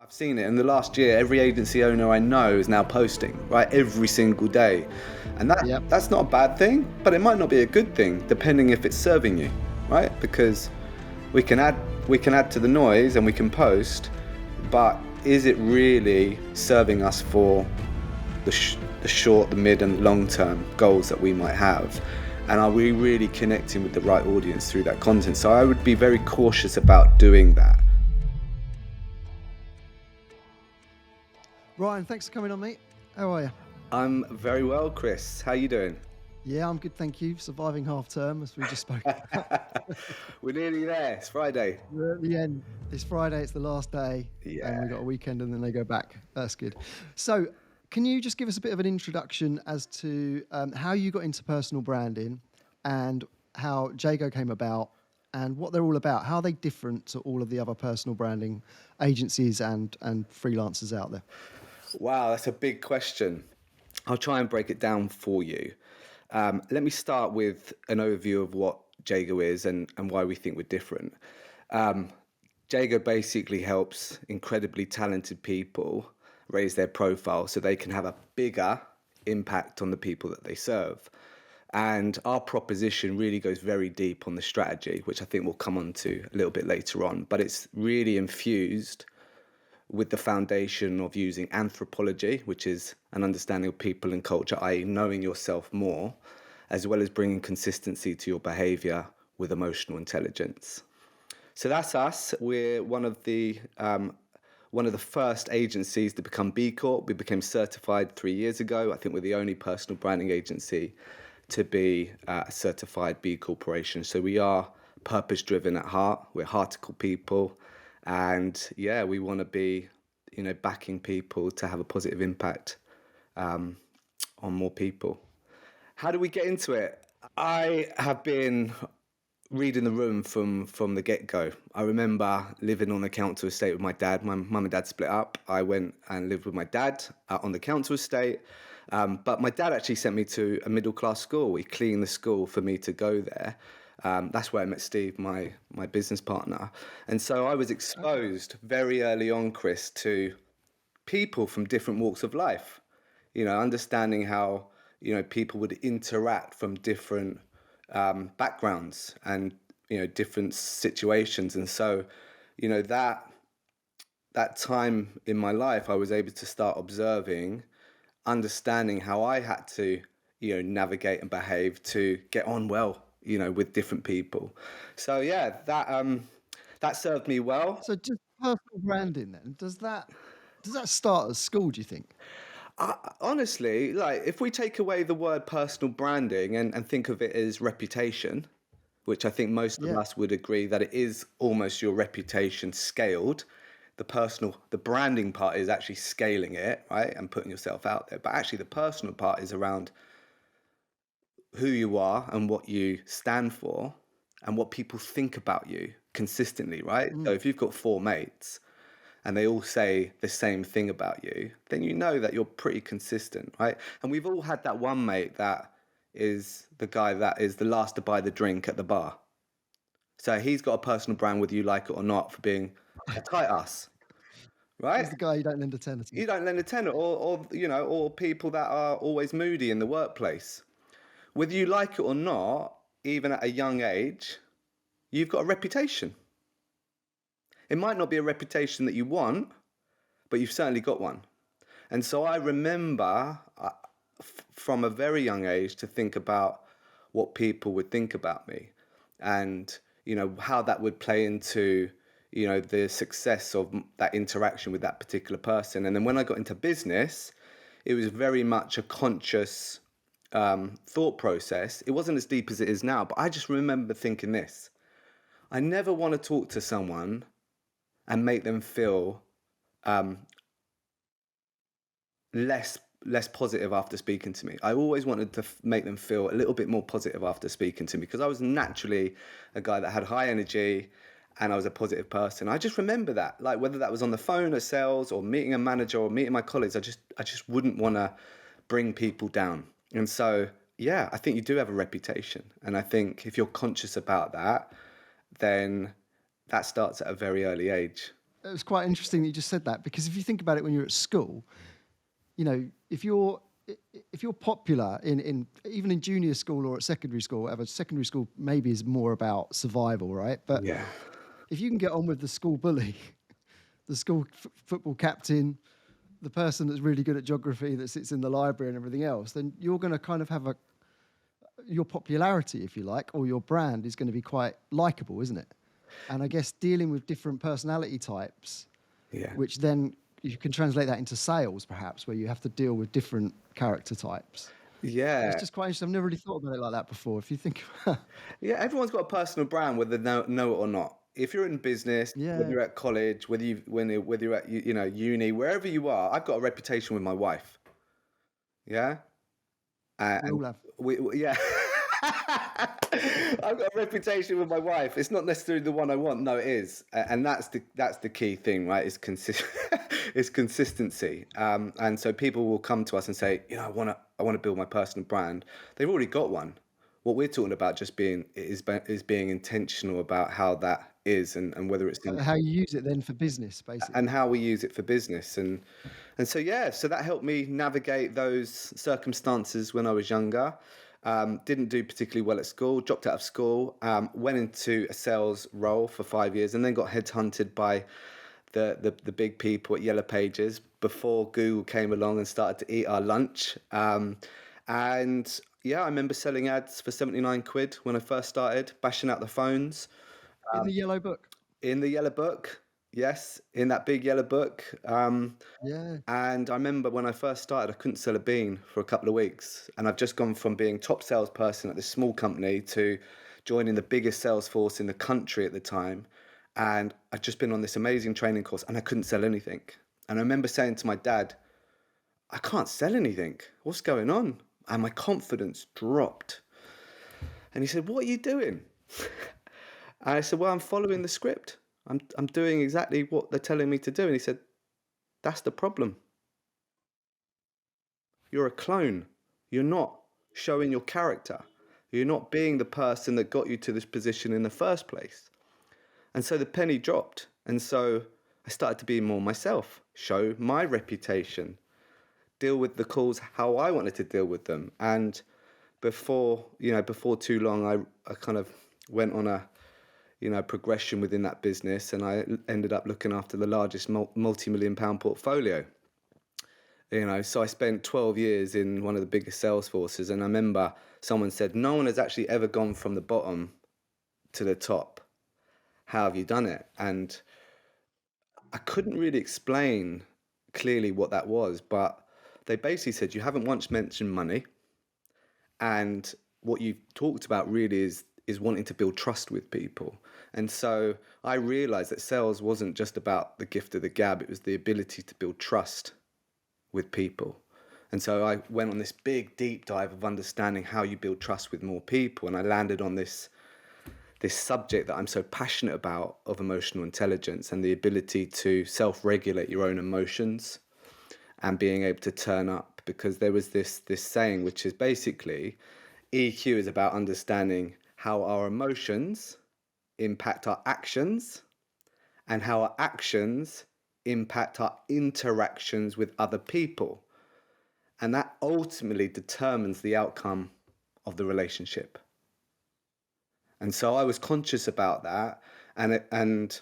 I've seen it in the last year. Every agency owner I know is now posting, right, every single day, and Yep. that's not a bad thing, but it might not be a good thing depending if it's serving you, right? Because we can add to the noise and we can post, but is it really serving us for the short, the mid, and long term goals that we might have? And are we really connecting with the right audience through that content? So I would be very cautious about doing that. Ryan, thanks for coming on, mate. How are you? I'm very well, Chris. How you doing? Yeah, I'm good, thank you. Surviving half term, as we just spoke about. We're nearly there. It's Friday. We're at the end. It's Friday, it's the last day, and we've got a weekend and then they go back. That's good. So, can you just give us a bit of an introduction as to how you got into personal branding and how Jago came about and what they're all about? How are they different to all of the other personal branding agencies and freelancers out there? Wow, that's a big question. I'll try and break it down for you. Let me start with an overview of what Jago is and why we think we're different. Jago basically helps incredibly talented people raise their profile so they can have a bigger impact on the people that they serve. And our proposition really goes very deep on the strategy, which I think we'll come on to a little bit later on. But it's really infused with the foundation of using anthropology, which is an understanding of people and culture, i.e. knowing yourself more, as well as bringing consistency to your behavior with emotional intelligence. So that's us. We're one of the first agencies to become B Corp. We became certified 3 years ago. I think we're the only personal branding agency to be a certified B Corporation. So we are purpose-driven at heart. We're heartical people. And yeah, we want to be, backing people to have a positive impact on more people. How do we get into it? I have been reading the room from the get-go. I remember living on the council estate with my dad. My mum and dad split up. I went and lived with my dad on the council estate. But my dad actually sent me to a middle-class school. He cleaned the school for me to go there. That's where I met Steve, my business partner. And so I was exposed very early on, Chris, to people from different walks of life, understanding how, people would interact from different backgrounds and, different situations. And so, that time in my life, I was able to start observing, understanding how I had to, navigate and behave to get on well, with different people. So yeah, that served me well. So, just personal branding then, does that start at school, do you think? Honestly, like if we take away the word personal branding and think of it as reputation, which I think most of Yeah. us would agree that it is almost your reputation scaled. The branding part is actually scaling it, right? And putting yourself out there. But actually the personal part is around who you are and what you stand for and what people think about you consistently, right? So if you've got four mates and they all say the same thing about you, then you know that you're pretty consistent, right? And we've all had that one mate that is the guy that is the last to buy the drink at the bar. So he's got a personal brand, whether you like it or not, for being a tight ass, right? He's the guy you don't lend a tenner to. You don't lend a tenner, or people that are always moody in the workplace. Whether you like it or not, even at a young age, you've got a reputation. It might not be a reputation that you want, but you've certainly got one. And so I remember from a very young age to think about what people would think about me and, how that would play into, the success of that interaction with that particular person. And then when I got into business, it was very much a conscious thought process. It wasn't as deep as it is now, but I just remember thinking this. I never want to talk to someone and make them feel less positive after speaking to me. I always wanted to make them feel a little bit more positive after speaking to me because I was naturally a guy that had high energy and I was a positive person. I just remember that, like whether that was on the phone or sales or meeting a manager or meeting my colleagues, I just wouldn't want to bring people down. And so, yeah, I think you do have a reputation. And I think if you're conscious about that, then that starts at a very early age. it was quite interesting that you just said that, because if you think about it, when you're at school, you know, if you're popular in even in junior school or at secondary school, whatever, secondary school maybe is more about survival, right? But Yeah. if you can get on with the school bully, the school football captain, the person that's really good at geography that sits in the library and everything else, then you're going to kind of have your popularity, if you like, or your brand is going to be quite likable, isn't it? And I guess dealing with different personality types, Yeah. which then you can translate that into sales, perhaps, where you have to deal with different character types. It's Yeah. just quite interesting. I've never really thought about it like that before. If you think, about, Yeah, everyone's got a personal brand, whether they know it or not. If you're in business, whether yeah, you're at college, whether you're at uni, wherever you are, I've got a reputation with my wife. Yeah, we and all have. yeah, I've got a reputation with my wife. It's not necessarily the one I want. No, it is, and that's the key thing, right? It's consistency. And so people will come to us and say, I want to build my personal brand. They've already got one. What we're talking about just being intentional about how that is, and whether it's in How you use it then for business, and basically. how we use it for business. And so yeah, so that helped me navigate those circumstances when I was younger. Didn't do particularly well at school, dropped out of school, went into a sales role for 5 years, and then got headhunted by the big people at Yellow Pages before Google came along and started to eat our lunch. And yeah, I remember selling ads for 79 quid when I first started, bashing out the phones In the yellow book. in the yellow book. Yes, in that big yellow book. Yeah. And I remember when I first started, I couldn't sell a bean for a couple of weeks. And I've just gone from being top salesperson at this small company to joining the biggest sales force in the country at the time. And I've just been on this amazing training course and I couldn't sell anything. And I remember saying to my dad, I can't sell anything. What's going on? And my confidence dropped. And he said, what are you doing? And I said, well, I'm following the script. I'm doing exactly what they're telling me to do. And he said, that's the problem. You're a clone. You're not showing your character. You're not being the person that got you to this position in the first place. And so the penny dropped. And so I started to be more myself, show my reputation, deal with the calls how I wanted to deal with them. And before too long, I kind of went on a progression within that business, and I ended up looking after the largest multi-million pound portfolio. So I spent 12 years in one of the biggest sales forces, and I remember someone said, no one has actually ever gone from the bottom to the top. How have you done it? And I couldn't really explain clearly what that was, but they basically said, you haven't once mentioned money, and what you've talked about really is wanting to build trust with people. And so I realized that sales wasn't just about the gift of the gab, it was the ability to build trust with people. And so I went on this big deep dive of understanding how you build trust with more people, and I landed on this subject that I'm so passionate about, of emotional intelligence and the ability to self-regulate your own emotions and being able to turn up. Because there was this saying, which is basically EQ is about understanding how our emotions impact our actions and how our actions impact our interactions with other people. And that ultimately determines the outcome of the relationship. And so I was conscious about that. And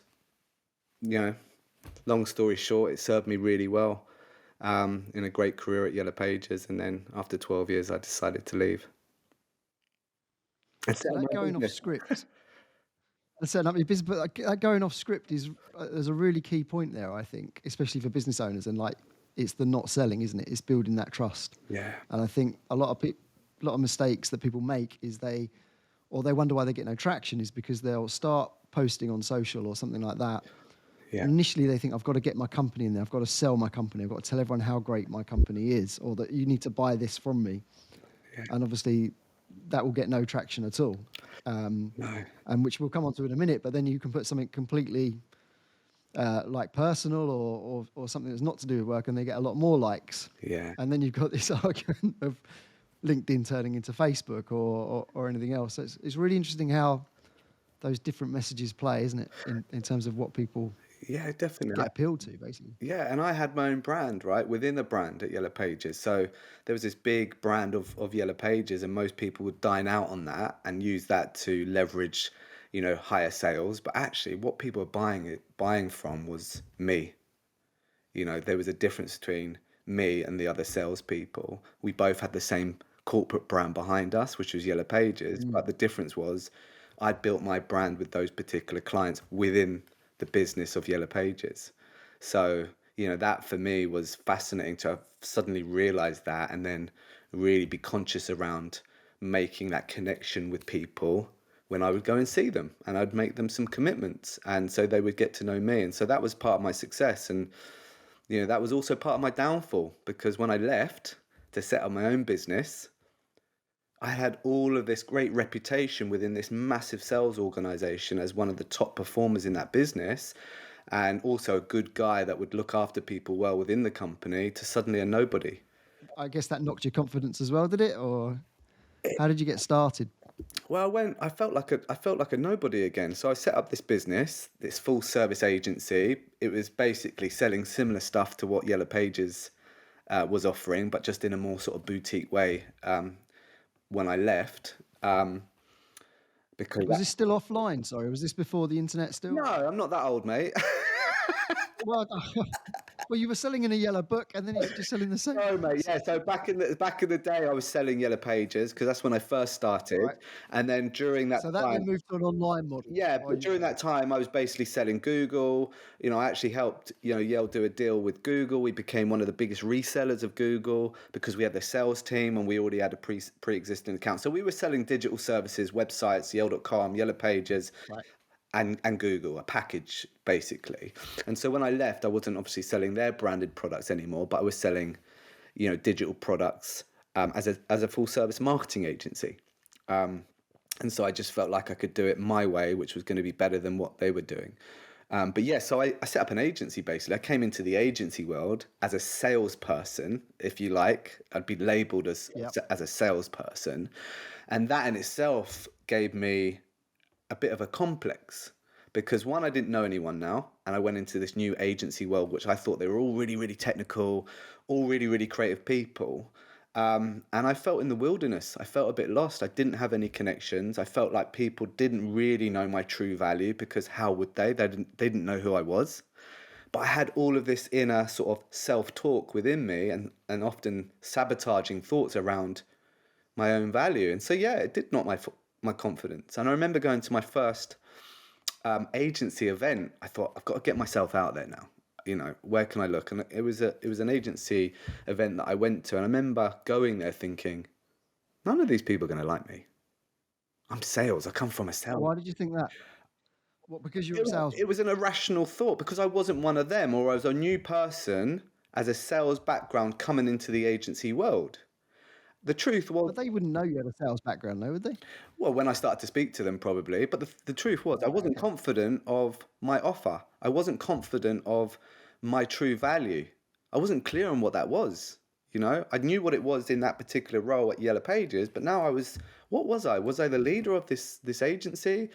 long story short, it served me really well in a great career at Yellow Pages. And then after 12 years, I decided to leave. And set So up that my going off business. script, and setting up your business, but that going off script is there's a really key point there, I think, especially for business owners, and like it's the not selling, isn't it? It's building that trust. Yeah. And I think a lot of mistakes that people make is they wonder why they get no traction is because they'll start posting on social or something like that. Yeah. And initially they think I've got to get my company in there. I've got to sell my company. I've got to tell everyone how great my company is, or that you need to buy this from me. Yeah. And obviously that will get no traction at all. No. And which we'll come on to in a minute, but then you can put something completely like personal or something that's not to do with work and they get a lot more likes. Yeah. And then you've got this argument of LinkedIn turning into Facebook or anything else. So it's really interesting how those different messages play, isn't it, in terms of what people Yeah, definitely. get appealed to, basically. Yeah, and I had my own brand, right, within a brand at Yellow Pages. So there was this big brand of Yellow Pages, and most people would dine out on that and use that to leverage, higher sales. But actually, what people were buying from was me. There was a difference between me and the other salespeople. We both had the same corporate brand behind us, which was Yellow Pages, Mm. but the difference was I'd built my brand with those particular clients within the business of Yellow Pages. So, that for me was fascinating to have suddenly realized that and then really be conscious around making that connection with people when I would go and see them, and I'd make them some commitments. And so they would get to know me. And so that was part of my success. And that was also part of my downfall, because when I left to set up my own business, I had all of this great reputation within this massive sales organization as one of the top performers in that business, and also a good guy that would look after people well within the company, to suddenly a nobody. I guess that knocked your confidence as well, did it? Or how did you get started? Well, I felt like a nobody again. So I set up this business, this full service agency. It was basically selling similar stuff to what Yellow Pages was offering, but just in a more sort of boutique way. When I left, because Was this still offline? Sorry, was this before the internet no, still? I'm not that old, mate. Well, well, you were selling in a yellow book, and then you said you're selling the same. No, mate. Yeah. So back in the day, I was selling Yellow Pages because that's when I first started, Right. and then during that So that then time, moved to an online model yeah. while But you were during there. that time, I was basically selling Google. I actually helped Yale do a deal with Google. We became one of the biggest resellers of Google because we had the sales team and we already had a pre-existing account. So we were selling digital services, websites, Yale.com, Yellow Pages, Right. and Google, a package basically. And so when I left, I wasn't obviously selling their branded products anymore, but I was selling, digital products as a full service marketing agency. And so I just felt like I could do it my way, which was going to be better than what they were doing. But yeah, so I set up an agency basically. I came into the agency world as a salesperson, if you like. I'd be labeled as Yep. as a salesperson, and that in itself gave me a bit of a complex, because one, I didn't know anyone now, and I went into this new agency world, which I thought they were all really, really technical, all really, really creative people. And I felt in the wilderness. I felt a bit lost. I didn't have any connections. I felt like people didn't really know my true value, because how would they? They didn't know who I was. But I had all of this inner sort of self-talk within me, and often sabotaging thoughts around my own value. And so yeah, it did knock my confidence. And I remember going to my first agency event. I thought, I've got to get myself out there now. Where can I look? And it was an agency event that I went to, and I remember going there thinking, none of these people are going to like me. I'm sales. I come from a sales. Why did you think that? What, because you're It a was, it salesman? was an irrational thought, because I wasn't one of them, or I was a new person as a sales background coming into the agency world. The truth was, But they wouldn't know you had a sales background, though, would they? well, when I started to speak to them, probably. But the truth was, I Right. wasn't Okay. confident of my offer. I wasn't confident of my true value. I wasn't clear on what that was. I knew what it was in that particular role at Yellow Pages, but now what was I? Was I the leader of this agency?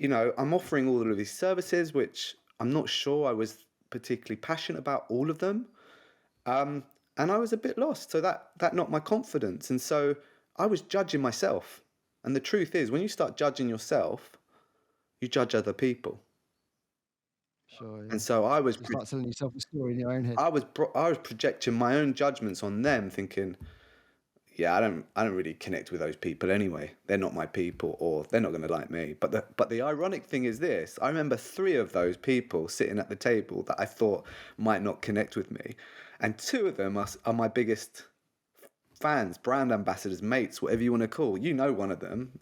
I'm offering all of these services, which I'm not sure I was particularly passionate about all of them. And I was a bit lost. So that knocked my confidence. And so I was judging myself. And the truth is, when you start judging yourself, you judge other people. Sure. And Yeah. so You start telling yourself a story in your own head. I was projecting my own judgments on them, thinking, yeah, I don't really connect with those people anyway. They're not my people, or they're not going to like me. But the ironic thing is this: I remember three of those people sitting at the table that I thought might not connect with me, and two of them are my biggest fans, brand ambassadors, mates, whatever you want to call. One of them.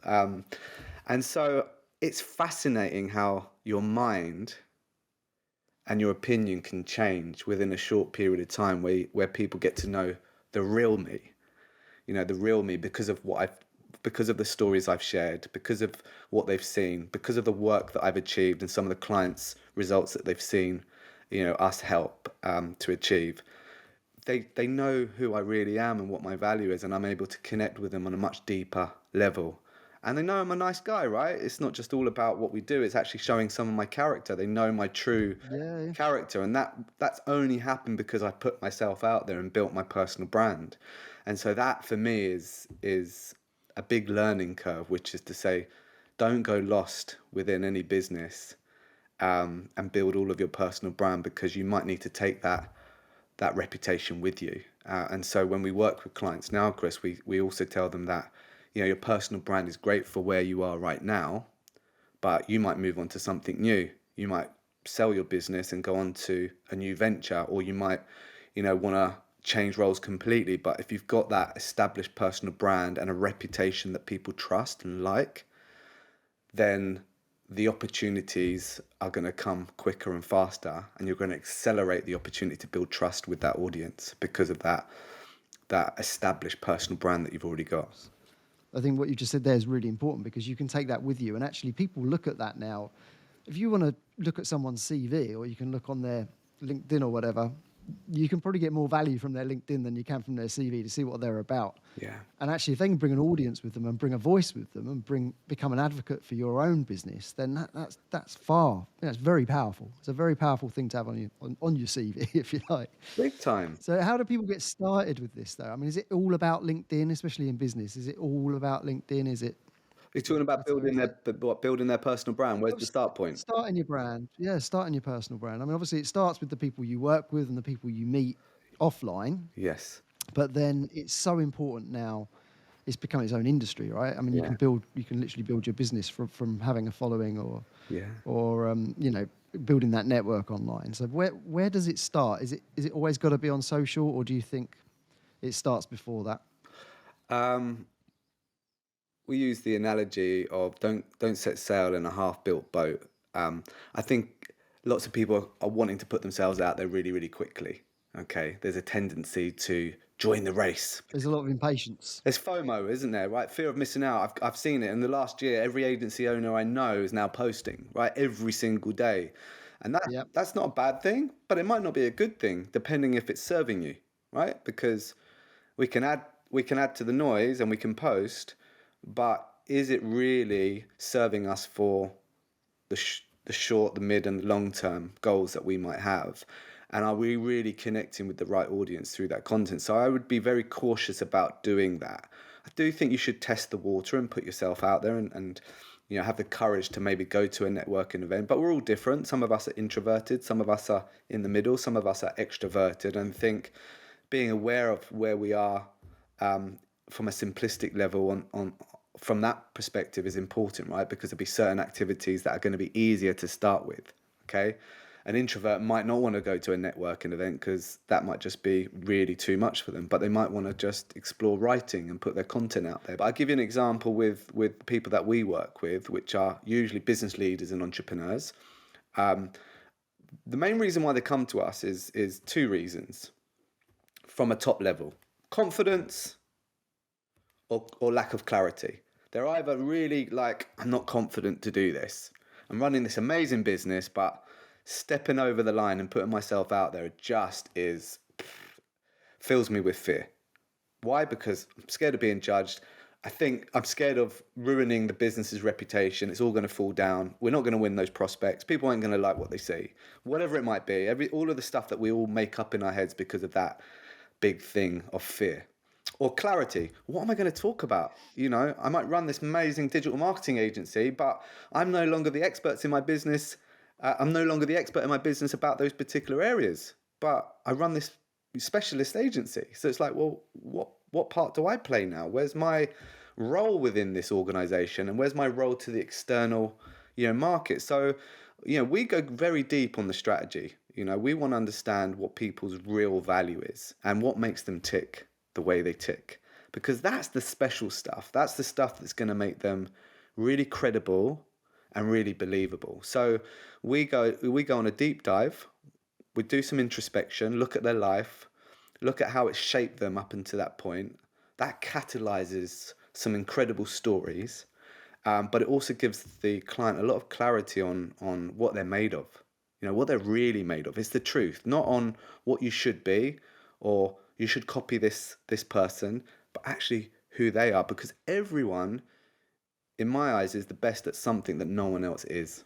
And so it's fascinating how your mind and your opinion can change within a short period of time, where people get to know the real me. The real me, because of the stories I've shared, because of what they've seen, because of the work that I've achieved, and some of the clients' results that they've seen, us help to achieve. They know who I really am and what my value is, and I'm able to connect with them on a much deeper level. and they know I'm a nice guy, right? It's not just all about what we do. It's actually showing some of my character. They know my true Yeah. character, and that's only happened because I put myself out there and built my personal brand. And so that for me is a big learning curve, which is to say, don't go lost within any business, and build all of your personal brand, because you might need to take that reputation with you. And so when we work with clients now, Chris, we also tell them that, your personal brand is great for where you are right now, but you might move on to something new. You might sell your business and go on to a new venture, or you might, want to change roles completely. But if you've got that established personal brand and a reputation that people trust and like, then the opportunities are going to come quicker and faster, and you're going to accelerate the opportunity to build trust with that audience because of that established personal brand that you've already got. I think what you just said there is really important, because you can take that with you. And actually, people look at that now. If you want to look at someone's CV, or you can look on their LinkedIn or whatever, you can probably get more value from their LinkedIn than you can from their CV to see what they're about. Yeah. And actually, if they can bring an audience with them and bring a voice with them and become an advocate for your own business, then that's very powerful. It's a very powerful thing to have on your CV, if you like. Big time. So how do people get started with this, though? I mean, is it all about LinkedIn, especially in business? Is it all about LinkedIn? Is it You're talking about Twitter? Is it building their personal brand. Where's the Obviously, start point? starting your brand? Yeah, starting your personal brand. I mean, obviously, it starts with the people you work with and the people you meet offline, Yes. but then it's so important now. It's become its own industry, right? I mean, Yeah. you can literally build your business from having a following, Yeah. or building that network online. So where does it start? Is it always got to be on social, or do you think it starts before that? Um, we use the analogy of don't set sail in a half-built boat. I think lots of people are wanting to put themselves out there really, really quickly. Okay, there's a tendency to join the race. There's a lot of impatience. There's FOMO, isn't there? Right, fear of missing out. I've seen it in the last year. Every agency owner I know is now posting, right, every single day, and Yep. that's not a bad thing, but it might not be a good thing depending if it's serving you, right? Because we can add we can add to the noise and we can post, but is it really serving us for the short, the mid, and long term goals that we might have? And are we really connecting with the right audience through that content? So I would be very cautious about doing that. I do think you should test the water and put yourself out there, and have the courage to maybe go to a networking event. But we're all different. Some of us are introverted, some of us are in the middle, some of us are extroverted. And I think being aware of where we are, from a simplistic level on from that perspective is important, right? Because there'll be certain activities that are going to be easier to start with. Okay, an introvert might not want to go to a networking event because that might just be really too much for them, but they might want to just explore writing and put their content out there. But I'll give you an example with people that we work with, which are usually business leaders and entrepreneurs. The main reason why they come to us is two reasons from a top level: confidence or lack of clarity. They're either really like, I'm not confident to do this. I'm running this amazing business, but stepping over the line and putting myself out there just fills me with fear. Why? Because I'm scared of being judged. I think I'm scared of ruining the business's reputation. It's all going to fall down. We're not going to win those prospects. People ain't going to like what they see. Whatever it might be, all of the stuff that we all make up in our heads because of that big thing of fear. Or clarity. What am I going to talk about? I might run this amazing digital marketing agency, but I'm no longer the experts in my business. I'm no longer the expert in my business about those particular areas, but I run this specialist agency. So it's like, well, what part do I play now? Where's my role within this organization, and where's my role to the external, market? So, we go very deep on the strategy. We want to understand what people's real value is and what makes them tick the way they tick, because that's the special stuff. That's the stuff that's going to make them really credible and really believable. So we go on a deep dive. We do some introspection, look at their life, look at how it's shaped them up until that point. That catalyzes some incredible stories, but it also gives the client a lot of clarity on what they're made of. What they're really made of. It's the truth, not on what you should be or you should copy this person, but actually who they are, because everyone in my eyes, is the best at something that no one else is,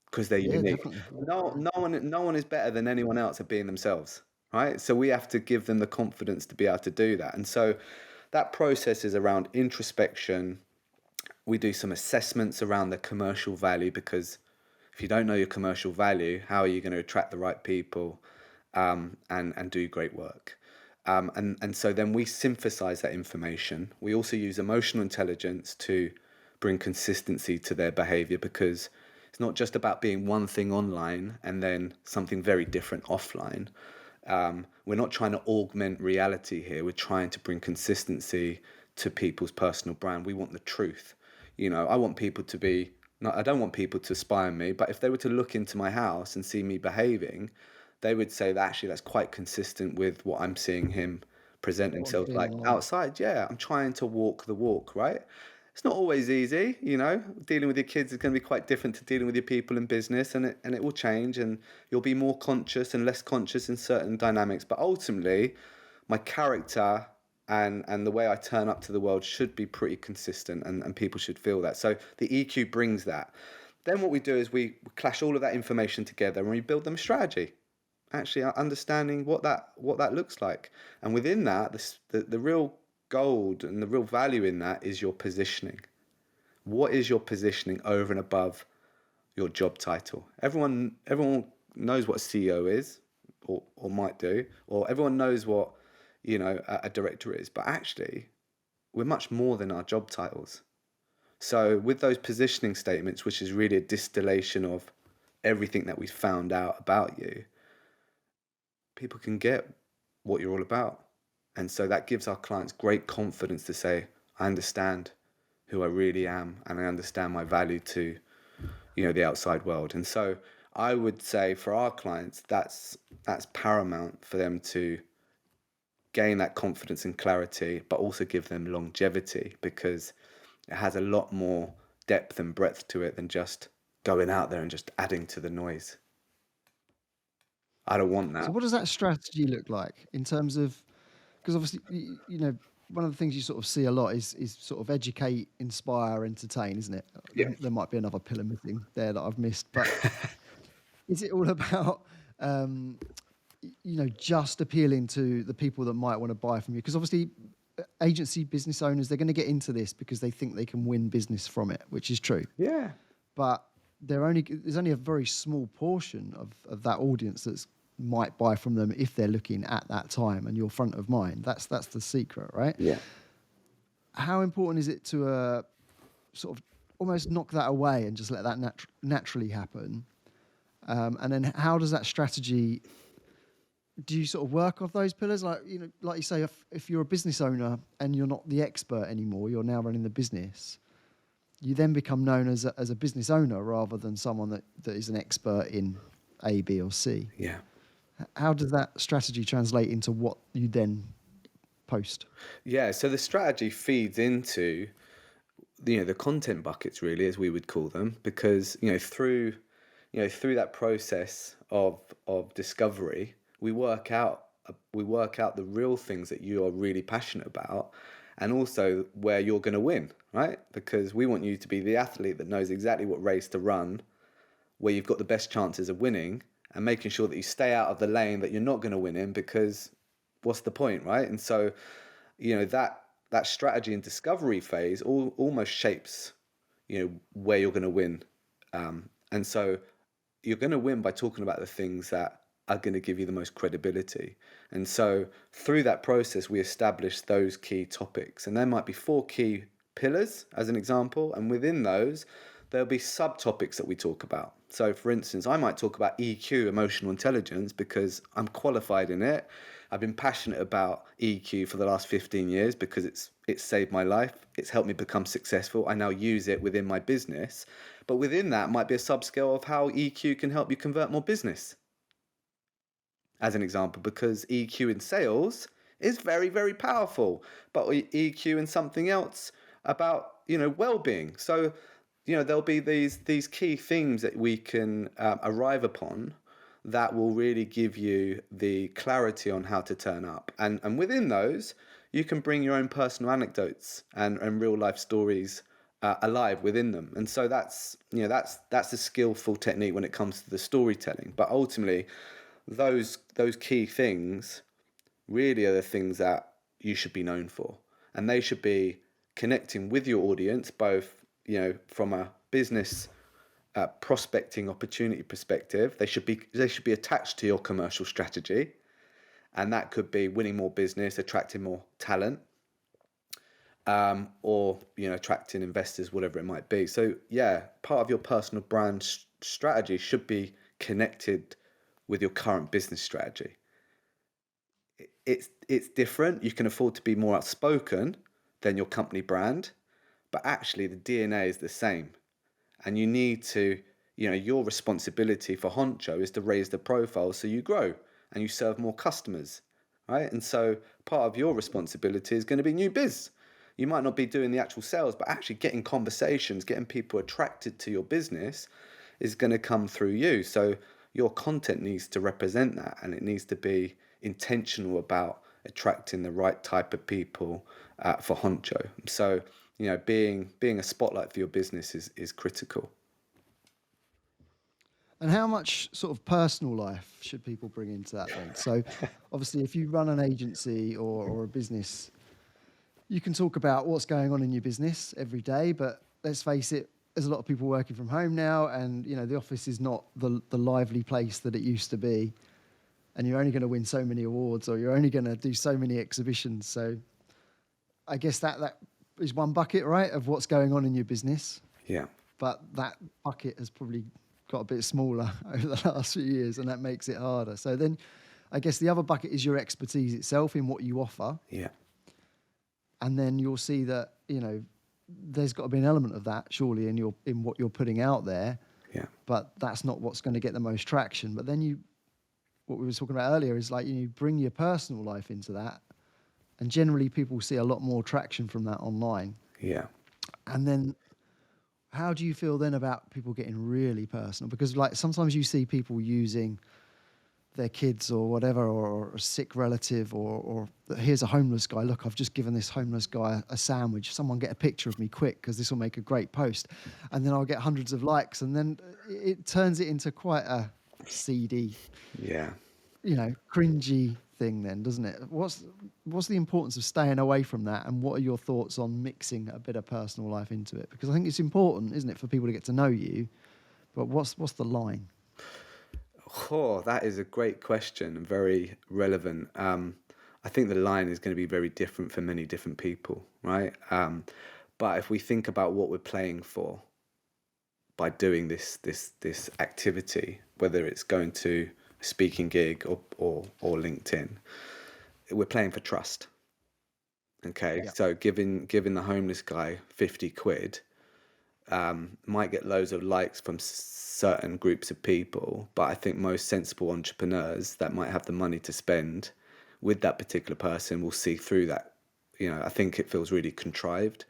because they're Yeah, unique. definitely. No one is better than anyone else at being themselves, right? So we have to give them the confidence to be able to do that. And so that process is around introspection. We do some assessments around the commercial value, because if you don't know your commercial value, how are you going to attract the right people, and do great work? And so then we synthesize that information. We also use emotional intelligence to bring consistency to their behavior, because it's not just about being one thing online and then something very different offline. We're not trying to augment reality here. We're trying to bring consistency to people's personal brand. We want the truth. I want people to be, not, I don't want people to spy on me, but if they were to look into my house and see me behaving, they would say that actually that's quite consistent with what I'm seeing him present What I'm himself seeing like online. outside. Yeah, I'm trying to walk the walk, right? It's not always easy, Dealing with your kids is going to be quite different to dealing with your people in business, and it will change, and you'll be more conscious and less conscious in certain dynamics. But ultimately, my character and the way I turn up to the world should be pretty consistent, and people should feel that. So the EQ brings that. Then what we do is we clash all of that information together and we build them a strategy, actually understanding what that looks like. And within that, the real gold and the real value in that is your positioning. What is your positioning over and above your job title? Everyone knows what a CEO is, or might do, or everyone knows what a director is, but actually we're much more than our job titles. So with those positioning statements, which is really a distillation of everything that we found out about you, people can get what you're all about. And so that gives our clients great confidence to say, I understand who I really am, and I understand my value to, the outside world. And so I would say for our clients, that's paramount for them to gain that confidence and clarity, but also give them longevity, because it has a lot more depth and breadth to it than just going out there and just adding to the noise. I don't want So that. what does that strategy look like in terms of, because obviously, one of the things you sort of see a lot is sort of educate, inspire, entertain, isn't it? Yeah. There might be another pillar missing there that I've missed, but is it all about, um, just appealing to the people that might want to buy from you? Because obviously, agency business owners, they're going to get into this because they think they can win business from it, which is true. Yeah. But there's only a very small portion of that audience that's might buy from them if they're looking at that time and you're front of mind. That's the secret, right? Yeah. How important is it to sort of almost knock that away and just let that naturally happen? And then how does that strategy? Do you sort of work off those pillars? Like you say, if you're a business owner and you're not the expert anymore, you're now running the business. You then become known as a business owner rather than someone that is an expert in A, B, or C. Yeah. How does that strategy translate into what you then post? Yeah. So the strategy feeds into the content buckets, really, as we would call them, because through that process of discovery, we work out the real things that you are really passionate about, and also where you're going to win, right? Because we want you to be the athlete that knows exactly what race to run, where you've got the best chances of winning, and making sure that you stay out of the lane that you're not going to win in, because what's the point, right? And so that strategy and discovery phase almost shapes where you're going to win. And so you're going to win by talking about the things that are going to give you the most credibility. And so through that process, we establish those key topics, and there might be 4 key pillars as an example, and within those there'll be subtopics that we talk about. So for instance, I might talk about EQ, emotional intelligence, because I'm qualified in it. I've been passionate about EQ for the last 15 years because it's saved my life. It's helped me become successful. I now use it within my business. But within that might be a subscale of how EQ can help you convert more business, as an example, because EQ in sales is very, very powerful, but EQ in something else about, well-being. So, there'll be these key themes that we can arrive upon that will really give you the clarity on how to turn up. And within those, you can bring your own personal anecdotes and real life stories alive within them. And so that's a skillful technique when it comes to the storytelling. But ultimately, those key things really are the things that you should be known for, and they should be connecting with your audience, both from a business prospecting opportunity perspective. They should be attached to your commercial strategy, and that could be winning more business, attracting more talent, or attracting investors, whatever it might be. So yeah, part of your personal brand strategy should be connected with your current business strategy. It's different. You can afford to be more outspoken than your company brand, but actually the DNA is the same. And you need to, your responsibility for Honcho is to raise the profile so you grow and you serve more customers, right? And so part of your responsibility is going to be new biz. You might not be doing the actual sales, but actually getting conversations, getting people attracted to your business is going to come through you. So your content needs to represent that, and it needs to be intentional about attracting the right type of people for Honcho. So, being a spotlight for your business is critical. And how much sort of personal life should people bring into that then? So, obviously, if you run an agency or a business, you can talk about what's going on in your business every day, but let's face it, there's a lot of people working from home now, and the office is not the lively place that it used to be. And you're only going to win so many awards, or you're only going to do so many exhibitions. So, I guess that is one bucket, right, of what's going on in your business. Yeah. But that bucket has probably got a bit smaller over the last few years, and that makes it harder. So then I guess the other bucket is your expertise itself in what you offer. Yeah. And then you'll see that, there's got to be an element of that surely in what you're putting out there. Yeah. But that's not what's going to get the most traction. But then what we were talking about earlier is like you bring your personal life into that, and generally people see a lot more traction from that online. Yeah. And then how do you feel then about people getting really personal? Because like sometimes you see people using their kids or whatever, or a sick relative, or here's a homeless guy. Look, I've just given this homeless guy a sandwich. Someone get a picture of me quick because this will make a great post. And then I'll get hundreds of likes. And then it turns it into quite a seedy, Yeah. cringy thing then, doesn't it? What's the importance of staying away from that? And what are your thoughts on mixing a bit of personal life into it? Because I think it's important, isn't it, for people to get to know you? But what's the line? Oh, that is a great question and very relevant. I think the line is going to be very different for many different people, right? But if we think about what we're playing for by doing this activity, whether it's going to a speaking gig or LinkedIn, we're playing for trust. Okay, Yeah. so giving the homeless guy 50 quid might get loads of likes from certain groups of people, but I think most sensible entrepreneurs that might have the money to spend with that particular person will see through that. I think it feels really contrived.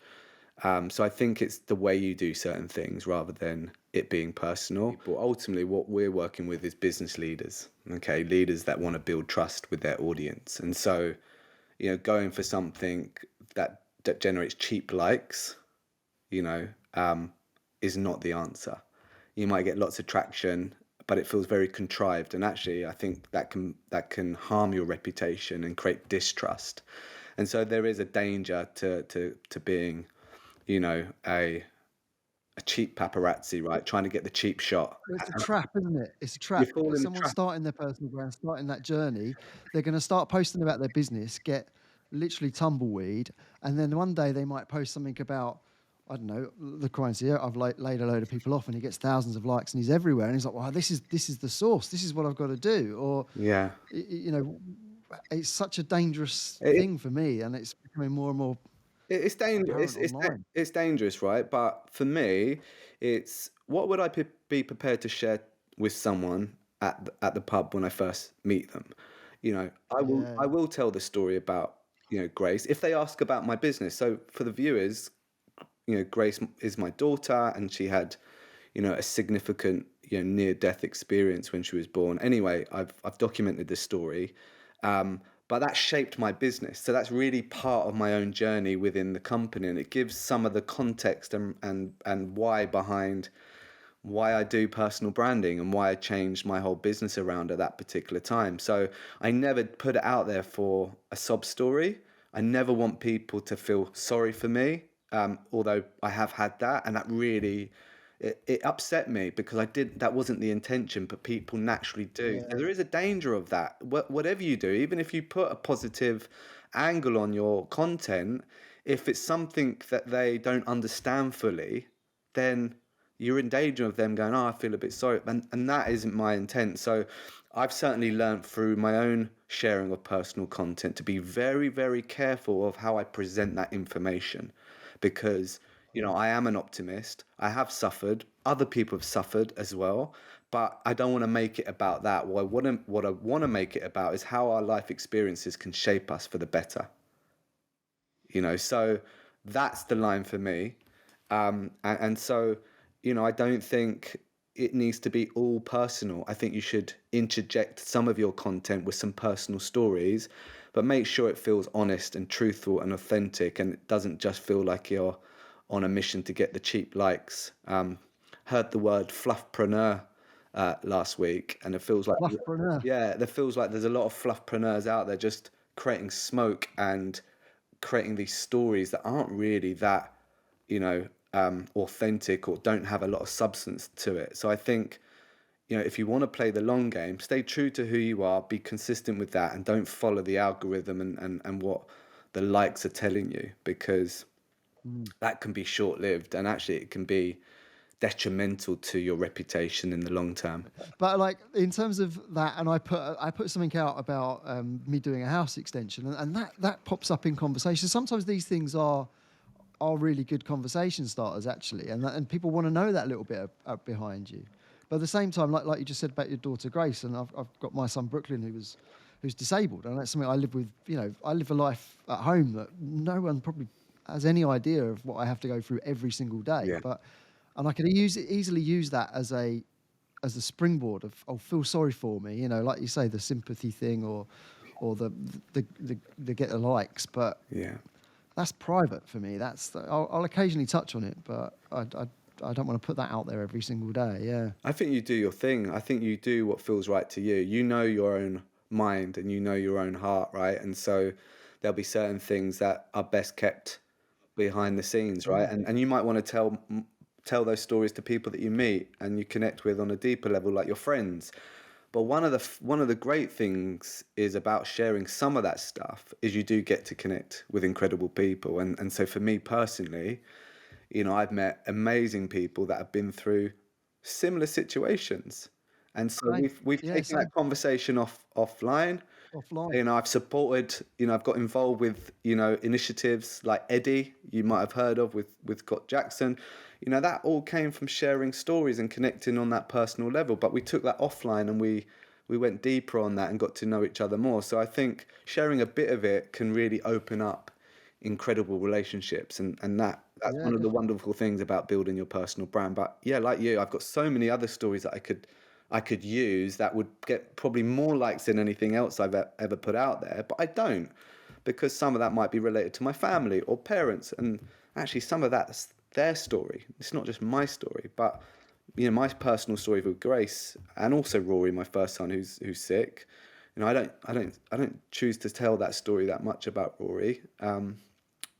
So I think it's the way you do certain things rather than it being personal. But ultimately, what we're working with is business leaders, okay, leaders that want to build trust with their audience. And so, going for something that generates cheap likes, is not the answer. You might get lots of traction, but it feels very contrived. And actually, I think that can harm your reputation and create distrust. And so there is a danger to being, a cheap paparazzi, right? Trying to get the cheap shot. Well, it's a trap, isn't it? It's a You trap. fall If in the someone's trap. starting their personal brand, starting that journey, they're going to start posting about their business, get literally tumbleweed, and then one day they might post something about, I don't know, the crimes here. I've laid a load of people off, and he gets thousands of likes, and he's everywhere, and he's like, "Wow, this is the source. This is what I've got to do." Or, Yeah. you know, it's such a dangerous It, thing for me, and it's becoming more and more it's dangerous. apparent online. It's dangerous, right? But for me, it's what would I be prepared to share with someone at the pub when I first meet them? I will Yeah, I will tell the story about Grace if they ask about my business. So for the viewers, Grace is my daughter, and she had a significant near death experience when she was born. Anyway, I've documented this story. but that shaped my business. So that's really part of my own journey within the company, and it gives some of the context and why behind why I do personal branding and why I changed my whole business around at that particular time. So I never put it out there for a sob story. I never want people to feel sorry for me, although I have had that, and that really it upset me because that wasn't the intention, but people naturally do. So Yeah. there is a danger of that. Whatever you do, even if you put a positive angle on your content, if it's something that they don't understand fully, then you're in danger of them going, oh, I feel a bit sorry. And that isn't my intent. So I've certainly learned through my own sharing of personal content to be very, very careful of how I present that information because, I am an optimist. I have suffered. Other people have suffered as well. But I don't want to make it about that. What I want to make it about is how our life experiences can shape us for the better. So that's the line for me. And so, I don't think it needs to be all personal. I think you should interject some of your content with some personal stories, but make sure it feels honest and truthful and authentic, and it doesn't just feel like you're on a mission to get the cheap likes. Heard the word fluffpreneur last week, and it feels like, Fluffpreneur. yeah, there feels like there's a lot of fluffpreneurs out there just creating smoke and creating these stories that aren't really that, authentic or don't have a lot of substance to it. So I think, if you want to play the long game, stay true to who you are, be consistent with that, and don't follow the algorithm and what the likes are telling you, because Mm. that can be short-lived and actually it can be detrimental to your reputation in the long term. But like in terms of that, and I put something out about me doing a house extension, and that pops up in conversation. Sometimes these things are really good conversation starters actually, and people want to know that little bit behind you. But at the same time, like you just said about your daughter Grace, and I've got my son Brooklyn who's disabled, and that's something I live with. I live a life at home that no one probably has any idea of what I have to go through every single day. Yeah. And I could easily use that as a springboard of, oh, feel sorry for me, like you say, the sympathy thing, or the get the likes, but Yeah. that's private for me. I'll occasionally touch on it, but I don't want to put that out there every single day. Yeah. I think you do your thing. I think you do what feels right to you. You know your own mind and you know your own heart, right? And so there'll be certain things that are best kept behind the scenes, right? Mm. And you might want to tell those stories to people that you meet and you connect with on a deeper level, like your friends. But one of the great things is about sharing some of that stuff is you do get to connect with incredible people. And so for me personally, I've met amazing people that have been through similar situations. And so Same. we've Yeah, taken same. that conversation offline. Offline. I've supported, I've got involved with, initiatives like Eddie, you might have heard of with Scott Jackson. That all came from sharing stories and connecting on that personal level. But we took that offline and we went deeper on that and got to know each other more. So I think sharing a bit of it can really open up incredible relationships, and that's Yeah, one of the definitely. wonderful things about building your personal brand. But yeah, like you, I've got so many other stories that I could use that would get probably more likes than anything else I've ever put out there, but I don't, because some of that might be related to my family or parents, and actually some of that's their story. It's not just my story. But my personal story with Grace and also Rory, my first son, who's sick. I don't choose to tell that story that much about Rory.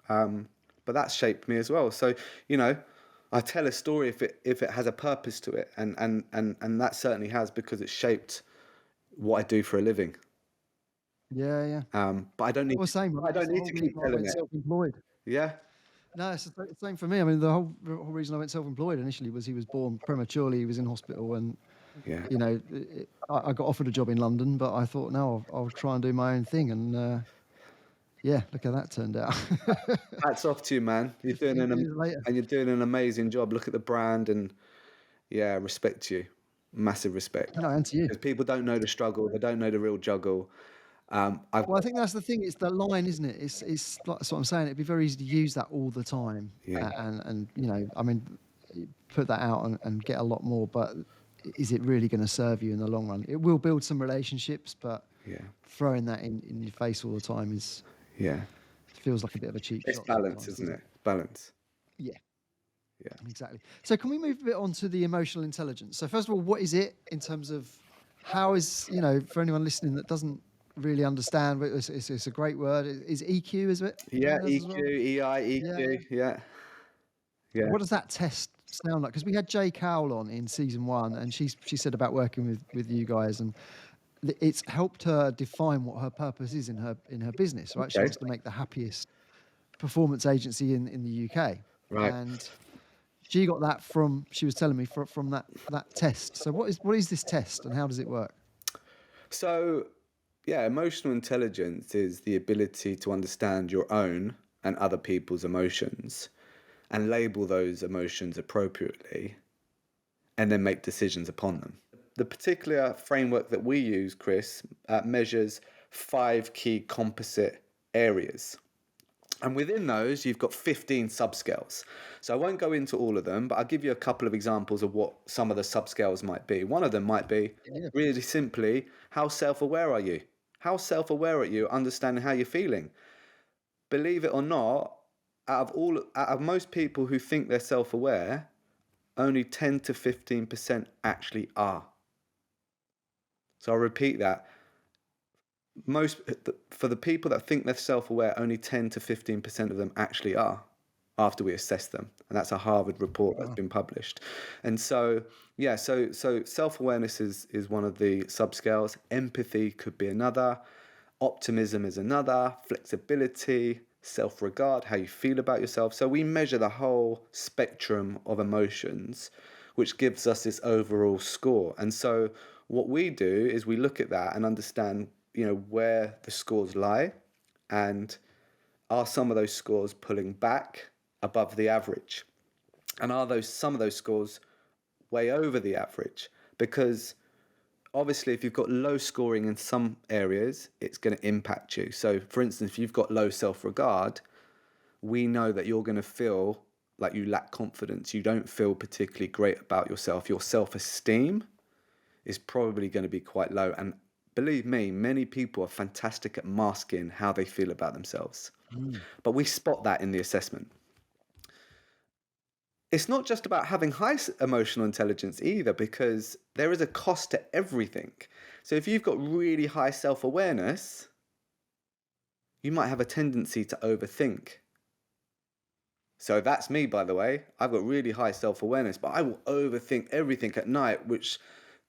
But that's shaped me as well. So, I tell a story if it has a purpose to it, and that certainly has, because it's shaped what I do for a living. Yeah, yeah. But I don't need Well, to, same. I I mean, it's don't the need whole to keep reason I telling went it. self-employed. Yeah, No, it's the same for me. I mean, the whole reason I went self-employed initially was he was born prematurely. He was in hospital, and yeah. I got offered a job in London, but I thought, no, I'll try and do my own thing. And yeah, look how that turned out. Hats off to you, man. 15 years later. You're doing an amazing job. Look at the brand, and yeah, respect to you, massive respect. No, and to you. Because people don't know the struggle, they don't know the real juggle. I've Well, I think that's the thing. It's the line, isn't it? It's like, that's what I'm saying. It'd be very easy to use that all the time, Yeah. and I mean, put that out and get a lot more. But is it really going to serve you in the long run? It will build some relationships, but Yeah. throwing that in your face all the time is Yeah. feels like a bit of a cheap It's shot balance, sometimes, isn't doesn't it? it? Balance. Yeah, Yeah. exactly. So can we move a bit on to the emotional intelligence? So first of all, what is it in terms of how is, for anyone listening that doesn't really understand, but it's a great word. Is EQ, is it Yeah. known as EQ, well? EI, Yeah, yeah. EQ. Yeah. Yeah. What does that test sound like? Because we had Jay Cowell on in season one, and she said about working with you guys, and it's helped her define what her purpose is in her business. Right, she Okay. wants to make the happiest performance agency in the UK, Right. and she got that from she was telling me from that test. So what is this test, and how does it work? So, yeah, emotional intelligence is the ability to understand your own and other people's emotions and label those emotions appropriately and then make decisions upon them. The particular framework that we use, Chris, measures 5 key composite areas. And within those, you've got 15 subscales. So I won't go into all of them, but I'll give you a couple of examples of what some of the subscales might be. One of them might be, Yeah, really simply, how self-aware are you? How self-aware are you understanding how you're feeling? Believe it or not, out of most people who think they're self-aware, only 10 to 15% actually are. So I'll repeat that. For the people that think they're self-aware, only 10 to 15% of them actually are after we assess them. And that's a Harvard report that's wow. been published. And so, yeah, so self-awareness is one of the subscales. Empathy could be another. Optimism is another. Flexibility, self-regard, how you feel about yourself. So we measure the whole spectrum of emotions, which gives us this overall score. And so what we do is we look at that and understand, where the scores lie, and are some of those scores pulling back above the average? And are those some of those scores way over the average? Because obviously, if you've got low scoring in some areas, it's going to impact you. So, for instance, if you've got low self-regard, we know that you're going to feel like you lack confidence. You don't feel particularly great about yourself. Your self-esteem is probably going to be quite low. And believe me, many people are fantastic at masking how they feel about themselves. Mm. But we spot that in the assessment. It's not just about having high emotional intelligence either, because there is a cost to everything. So if you've got really high self-awareness, you might have a tendency to overthink. So that's me, by the way. I've got really high self-awareness, but I will overthink everything at night, which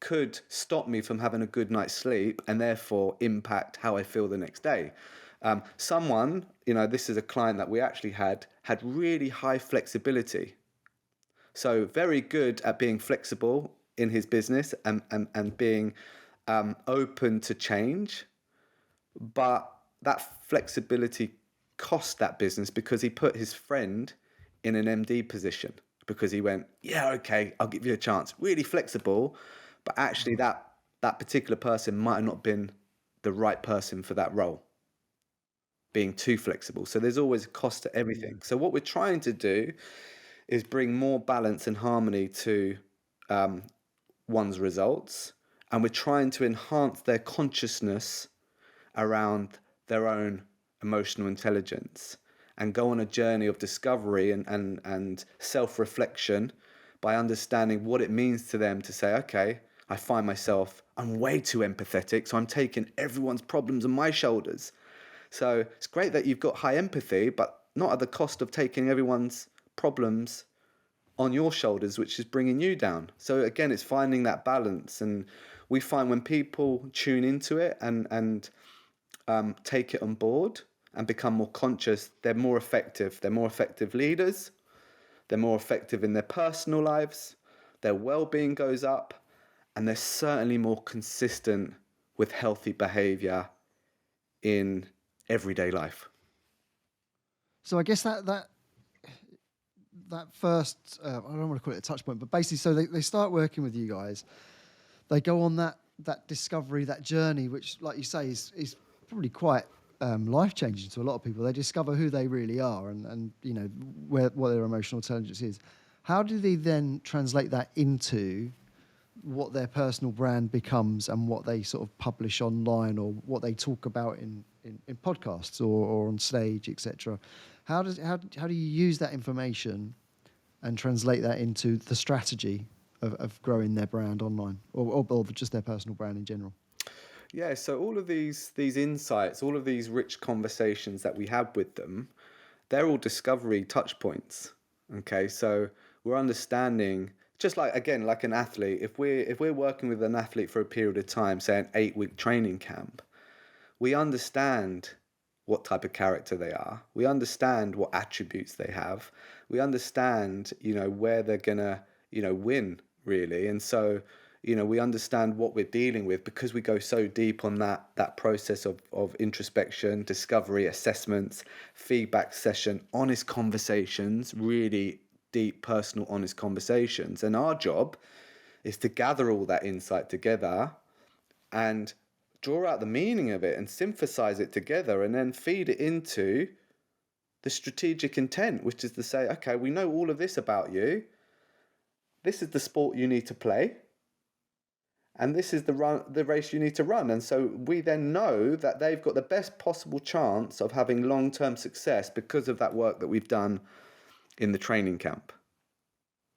could stop me from having a good night's sleep and therefore impact how I feel the next day. Someone, this is a client that we actually had really high flexibility. So very good at being flexible in his business and being open to change. But that flexibility cost that business because he put his friend in an MD position, because he went, yeah, okay, I'll give you a chance. Really flexible, but actually that particular person might have not been the right person for that role, being too flexible. So there's always a cost to everything. Yeah. So what we're trying to do is bring more balance and harmony to one's results, and we're trying to enhance their consciousness around their own emotional intelligence and go on a journey of discovery and self-reflection by understanding what it means to them to say, okay, I find myself, I'm way too empathetic, so I'm taking everyone's problems on my shoulders. So it's great that you've got high empathy, but not at the cost of taking everyone's problems on your shoulders, which is bringing you down. So again, it's finding that balance. And we find when people tune into it and take it on board and become more conscious, they're more effective. They're more effective leaders. They're more effective in their personal lives. Their well-being goes up, and they're certainly more consistent with healthy behavior in everyday life. So I guess that first, I don't want to call it a touch point, but basically, so they start working with you guys. They go on that discovery, that journey, which, like you say, is probably quite life changing to a lot of people. They discover who they really are and what their emotional intelligence is. How do they then translate that into what their personal brand becomes and what they sort of publish online or what they talk about in podcasts or on stage, etc. How do you use that information and translate that into the strategy of growing their brand online or just their personal brand in general? Yeah, so all of these insights, all of these rich conversations that we have with them, they're all discovery touch points. Okay, so we're understanding, just like, again, like an athlete, if we're working with an athlete for a period of time, say an 8-week training camp, we understand what type of character they are. We understand what attributes they have. We understand, where they're gonna, win really. And so, we understand what we're dealing with because we go so deep on that process of introspection, discovery, assessments, feedback session, honest conversations, really deep, personal, honest conversations. And our job is to gather all that insight together and draw out the meaning of it and synthesize it together and then feed it into the strategic intent, which is to say, okay, we know all of this about you. This is the sport you need to play. And this is the race you need to run. And so we then know that they've got the best possible chance of having long-term success because of that work that we've done in the training camp.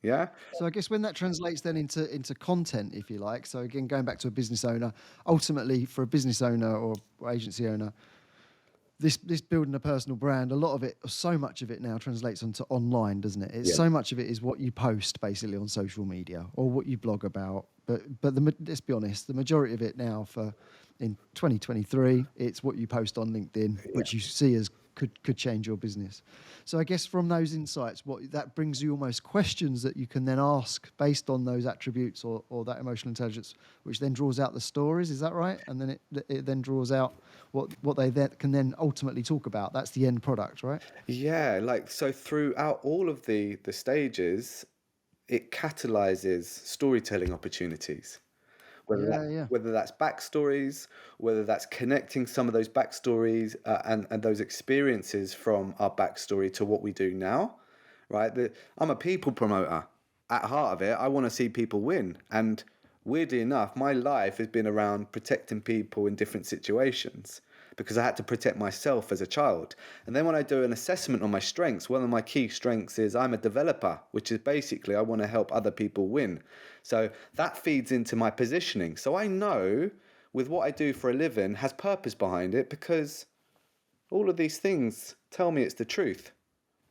Yeah? So I guess when that translates then into content, if you like, so again, going back to a business owner, ultimately for a business owner or agency owner, this building a personal brand, a lot of it, so much of it now translates onto online, doesn't it? It's Yeah. so much of it is what you post basically on social media or what you blog about. But let's be honest, the majority of it now for in 2023, it's what you post on LinkedIn, Yeah. which you see as could change your business. So I guess from those insights, what that brings you almost questions that you can then ask based on those attributes or that emotional intelligence, which then draws out the stories. Is that right? And then it then draws out what they then can then ultimately talk about. That's the end product, right? Yeah, like so throughout all of the stages, it catalyzes storytelling opportunities. Whether that Yeah, yeah. whether that's backstories, whether that's connecting some of those backstories and those experiences from our backstory to what we do now, right? I'm a people promoter. At heart of it, I want to see people win. And weirdly enough, my life has been around protecting people in different situations because I had to protect myself as a child. And then when I do an assessment on my strengths, one of my key strengths is I'm a developer, which is basically I want to help other people win. So that feeds into my positioning. So I know with what I do for a living has purpose behind it because all of these things tell me it's the truth.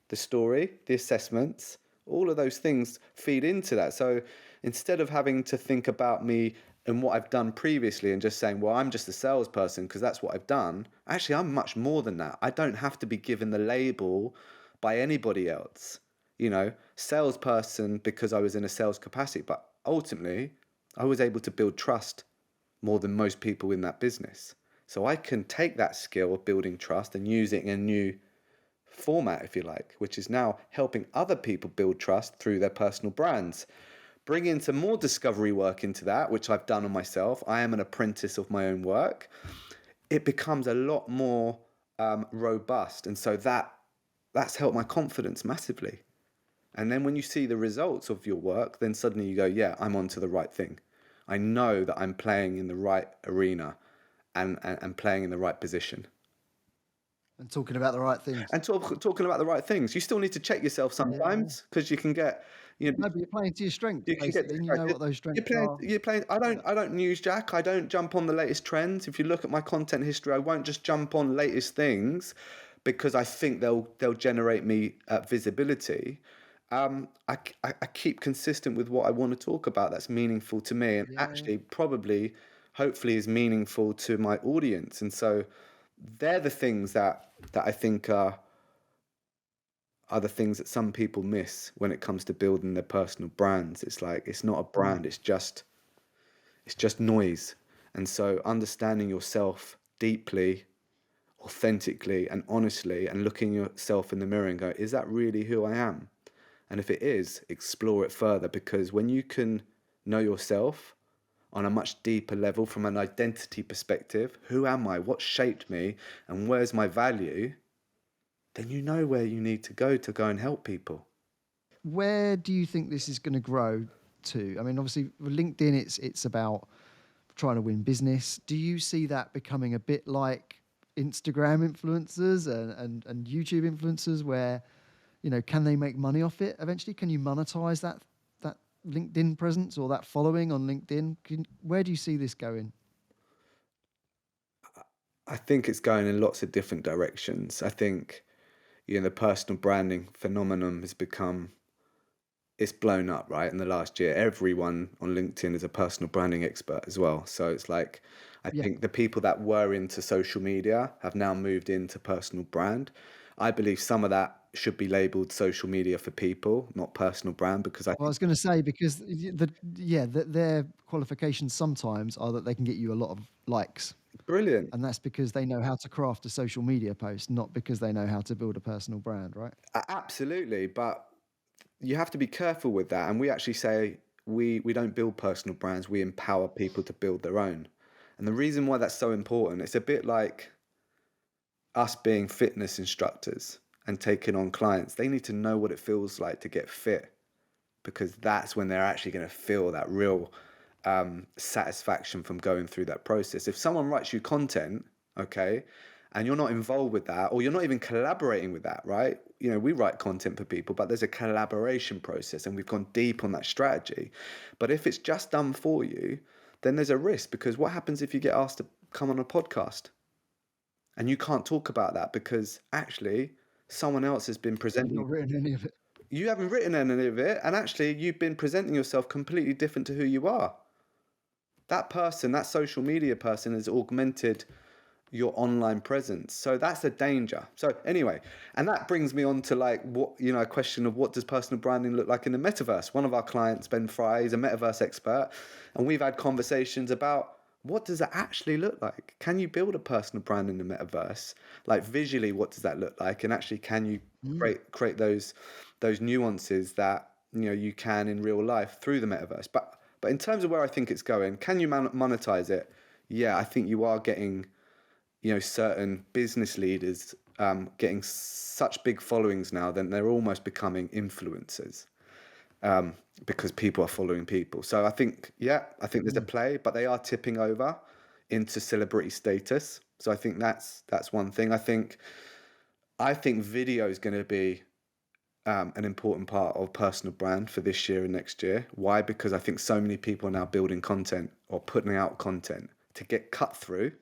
The story, the assessments, all of those things feed into that. So instead of having to think about me and what I've done previously and just saying, well, I'm just a salesperson because that's what I've done, actually, I'm much more than that. I don't have to be given the label by anybody else. Salesperson because I was in a sales capacity, but ultimately, I was able to build trust more than most people in that business. So I can take that skill of building trust and use it in a new format, if you like, which is now helping other people build trust through their personal brands. Bring in some more discovery work into that, which I've done on myself. I am an apprentice of my own work. It becomes a lot more robust. And so that's helped my confidence massively. And then when you see the results of your work, then suddenly you go, yeah, I'm onto the right thing. I know that I'm playing in the right arena and playing in the right position. And talking about the right things. And talking about the right things. You still need to check yourself Yeah. sometimes because you can get, you know, No, but you're playing to your strengths you can get basically, and you know distracted. what those You're strengths playing, are. you're playing. I Yeah. don't, I don't news jack. I don't jump on the latest trends. If you look at my content history, I won't just jump on latest things because I think they'll generate me visibility. I keep consistent with what I want to talk about that's meaningful to me and Yeah. actually probably, hopefully, is meaningful to my audience. And so they're the things that I think are the things that some people miss when it comes to building their personal brands. It's like it's not a Mm. brand, it's just noise. And so understanding yourself deeply, authentically and honestly and looking yourself in the mirror and go, is that really who I am? And if it is, explore it further because when you can know yourself on a much deeper level from an identity perspective, who am I? What shaped me? And where's my value? Then you know where you need to go and help people. Where do you think this is going to grow? two? I mean, obviously, with LinkedIn, it's about trying to win business. Do you see that becoming a bit like Instagram influencers and YouTube influencers, where can they make money off it eventually? Can you monetize that LinkedIn presence or that following on LinkedIn? Where do you see this going? I think it's going in lots of different directions. I think, the personal branding phenomenon has become, it's blown up, right? In the last year, everyone on LinkedIn is a personal branding expert as well. So it's like, I Yeah. think the people that were into social media have now moved into personal brand. I believe some of that should be labeled social media for people, not personal brand, because I Well, I think was going to say, because their qualifications sometimes are that they can get you a lot of likes, brilliant. and that's because they know how to craft a social media post, not because they know how to build a personal brand, right? Absolutely. But you have to be careful with that. And we actually say we don't build personal brands, we empower people to build their own. And the reason why that's so important, it's a bit like us being fitness instructors and taking on clients. They need to know what it feels like to get fit, because that's when they're actually going to feel that real satisfaction from going through that process. If someone writes you content, okay, and you're not involved with that, or you're not even collaborating with that, right? We write content for people, but there's a collaboration process, and we've gone deep on that strategy. But if it's just done for you, then there's a risk, because what happens if you get asked to come on a podcast and you can't talk about that because actually someone else has been You've presenting, not written any of it. you haven't written any of it, and actually you've been presenting yourself completely different to who you are. That person, that social media person, has augmented your online presence. So that's a danger. So anyway, and that brings me on to like what, a question of what does personal branding look like in the metaverse? One of our clients, Ben Fry, is a metaverse expert, and we've had conversations about what does that actually look like? Can you build a personal brand in the metaverse? Like visually, what does that look like? And actually, can you Mm. create those nuances that you can in real life through the metaverse? But in terms of where I think it's going, can you monetize it? Yeah, I think you are getting certain business leaders getting such big followings now that they're almost becoming influencers, because people are following people. So I think there's a Mm. play, but they are tipping over into celebrity status. So I think that's one thing. I think video is going to be an important part of personal brand for this year and next year. Why? Because I think so many people are now building content or putting out content to get cut through.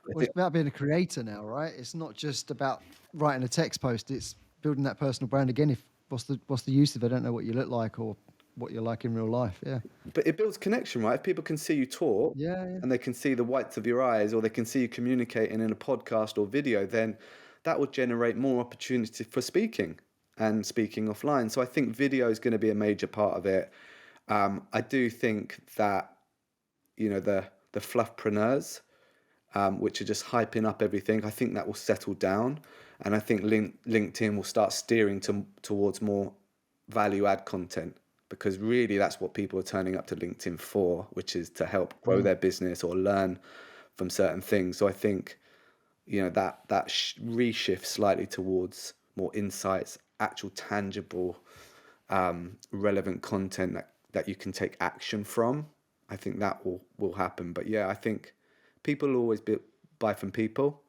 I Well, think it's about being a creator now, right? It's not just about writing a text post. It's building that personal brand again. If what's the use if they don't know what you look like or what you're like in real life? Yeah. But it builds connection, right? If people can see you talk Yeah, yeah. and they can see the whites of your eyes, or they can see you communicating in a podcast or video, then that will generate more opportunity for speaking and speaking offline. So I think video is going to be a major part of it. I do think that the fluffpreneurs, which are just hyping up everything, I think that will settle down, and I think LinkedIn will start steering towards more value add content, because really that's what people are turning up to LinkedIn for, which is to help grow Mm. their business or learn from certain things. So I think that reshift slightly towards more insights, actual tangible, relevant content that you can take action from. I think that will happen. But yeah, I think people will always buy from people,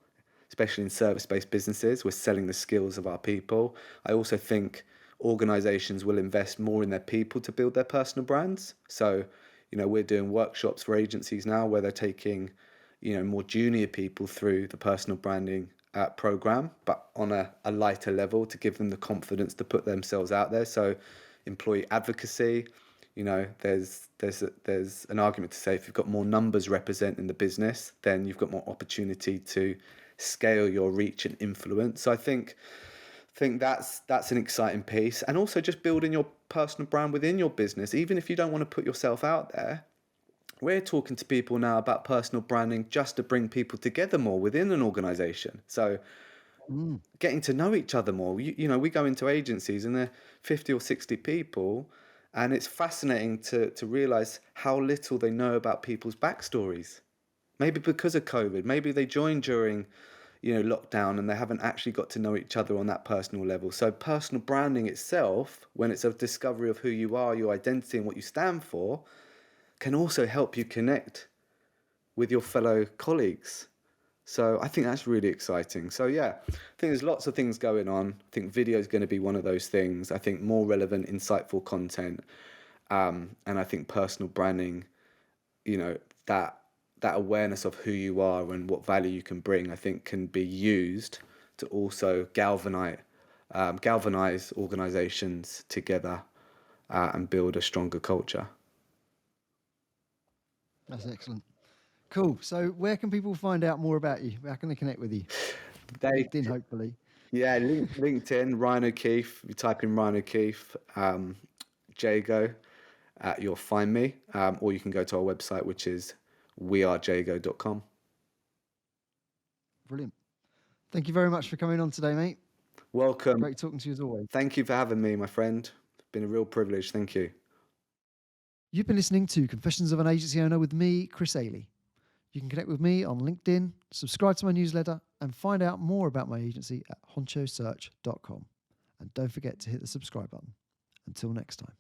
especially in service-based businesses. We're selling the skills of our people. I also think organizations will invest more in their people to build their personal brands. So, we're doing workshops for agencies now where they're taking, more junior people through the personal branding program, but on a lighter level, to give them the confidence to put themselves out there. So, employee advocacy, there's an argument to say if you've got more numbers representing the business, then you've got more opportunity to scale your reach and influence. So I think that's an exciting piece, and also just building your personal brand within your business. Even if you don't want to put yourself out there, we're talking to people now about personal branding just to bring people together more within an organization. So Mm. getting to know each other more. We go into agencies and they're 50 or 60 people, and it's fascinating to realize how little they know about people's backstories. Maybe because of COVID, maybe they joined during, lockdown, and they haven't actually got to know each other on that personal level. So personal branding itself, when it's a discovery of who you are, your identity and what you stand for, can also help you connect with your fellow colleagues. So I think that's really exciting. So yeah, I think there's lots of things going on. I think video is going to be one of those things. I think more relevant, insightful content, and I think personal branding, that awareness of who you are and what value you can bring, I think can be used to also galvanize organizations together, and build a stronger culture. That's excellent. Cool. So where can people find out more about you? How can they connect with you? They, LinkedIn, hopefully. yeah, LinkedIn, Ryan O'Keefe. You type in Ryan O'Keefe, Jago, you'll find me. Or you can go to our website, which is wearejago.com. Brilliant. Thank you very much for coming on today, mate. Welcome. Great talking to you as always. Thank you for having me, my friend. It's been a real privilege. Thank you. You've been listening to Confessions of an Agency Owner with me, Chris Ailey. You can connect with me on LinkedIn, subscribe to my newsletter, and find out more about my agency at honchosearch.com. And don't forget to hit the subscribe button. Until next time.